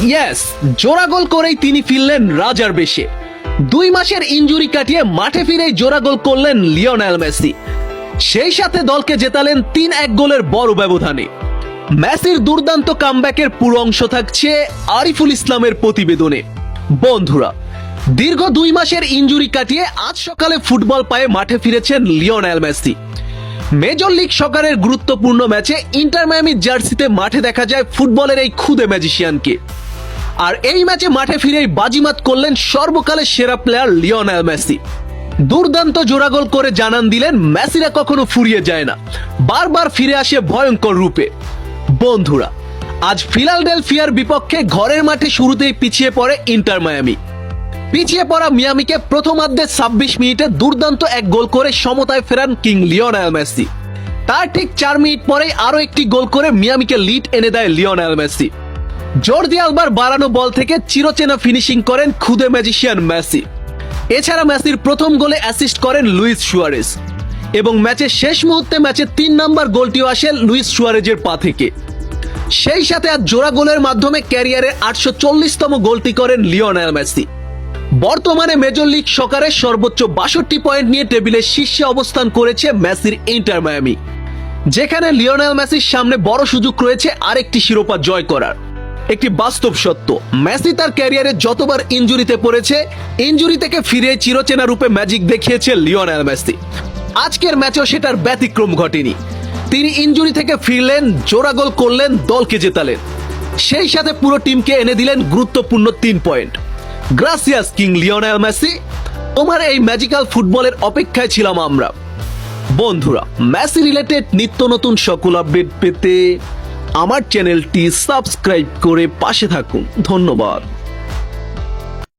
Yes, জোড়া গোল করেই তিনি ফিরলেন রাজার বেশে। 2 মাসের ইনজুরি কাটিয়ে মাঠে ফিরেই জোড়া গোল করলেন লিওনেল মেসি। সেই সাথে দলকে জেতালেন 3-1 গোলের বড় ব্যবধানে। মেসির দুর্দান্ত কামব্যাকের পুরো অংশ থাকছে আরিফুল ইসলামের প্রতিবেদনে। বন্ধুরা, দীর্ঘ 2 মাসের ইনজুরি কাটিয়ে আজ সকালে ফুটবল পায়ে মাঠে ফিরেছেন লিওনেল মেসি। মেজর লিগ সকারের গুরুত্বপূর্ণ ম্যাচে ইন্টার মায়ামির জার্সিতে মাঠে দেখা যায় ফুটবলের এই খুদে ম্যাজিশিয়ানকে। আর এই ম্যাচে মাঠে ফিরেই বাজিমাত করলেন সর্বকালের সেরা প্লেয়ার লিওনেল মেসি। দুর্দান্ত জোড়া গোল করে জানান দিলেন মেসিরা কখনো ফুরিয়ে যায় না, বারবার ফিরে আসে ভয়ঙ্কর রূপে। বন্ধুরা, আজ ফিলাডেলফিয়ার বিপক্ষে ঘরের মাঠে শুরুতেই পিছিয়ে পড়ে ইন্টার মায়ামি। পিছিয়ে পড়া মিয়ামিকে প্রথমার্ধে 26 মিনিটে দুর্দান্ত এক গোল করে সমতায় ফেরান কিং লিওনেল মেসি। তার ঠিক 4 মিনিট পরেই আরো একটি গোল করে মিয়ামিকে লিড এনে দেয় লিওনেল মেসি। জর্দি আলবার বাড়ানো বল থেকে চিরচেনা ফিনিশিং করেন খুদে ম্যাজিশিয়ান মেসি। এছাড়া মেসির প্রথম গোলে অ্যাসিস্ট করেন লুইস সুয়ারেজ এবং ম্যাচের শেষ মুহূর্তে ম্যাচের 3 নম্বর গোলটিও আসে লুইস সুয়ারেজের পা থেকে। সেই সাথে আজ জোড়া গোলের মাধ্যমে ক্যারিয়ারের 840তম গোলটি করেন লিওনেল মেসি। বর্তমানে মেজর লিগ সকারে সর্বোচ্চ 62 পয়েন্ট নিয়ে টেবিলের শীর্ষে অবস্থান করেছে মেসির ইন্টার মায়ামি, যেখানে লিওনেল মেসির সামনে বড় সুযোগ রয়েছে আরেকটি শিরোপা জয় করার। একটি বাস্তব সত্য, মেসি তার ক্যারিয়ারে যতবার ইনজুরিতে পড়েছে, ইনজুরি থেকে ফিরে চিরচেনা রূপে ম্যাজিক দেখিয়েছে লিওনেল মেসি। আজকের ম্যাচেও সেটার ব্যতিক্রম ঘটেনি। তিনি ইনজুরি থেকে ফিরলেন, জোড়া গোল করলেন, দলকে জেতালেন, সেই সাথে পুরো টিমকে এনে দিলেন গুরুত্বপূর্ণ 3 point. Gracias king Lionel Messi, তোমার এই ম্যাজিক্যাল ফুটবলের অপেক্ষায় ছিলাম আমরা। বন্ধুরা, মেসি রিলেটেড নিত্য নতুন সকল আপডেট পেতে আমার চ্যানেলটি সাবস্ক্রাইব করে পাশে থাকুন। ধন্যবাদ।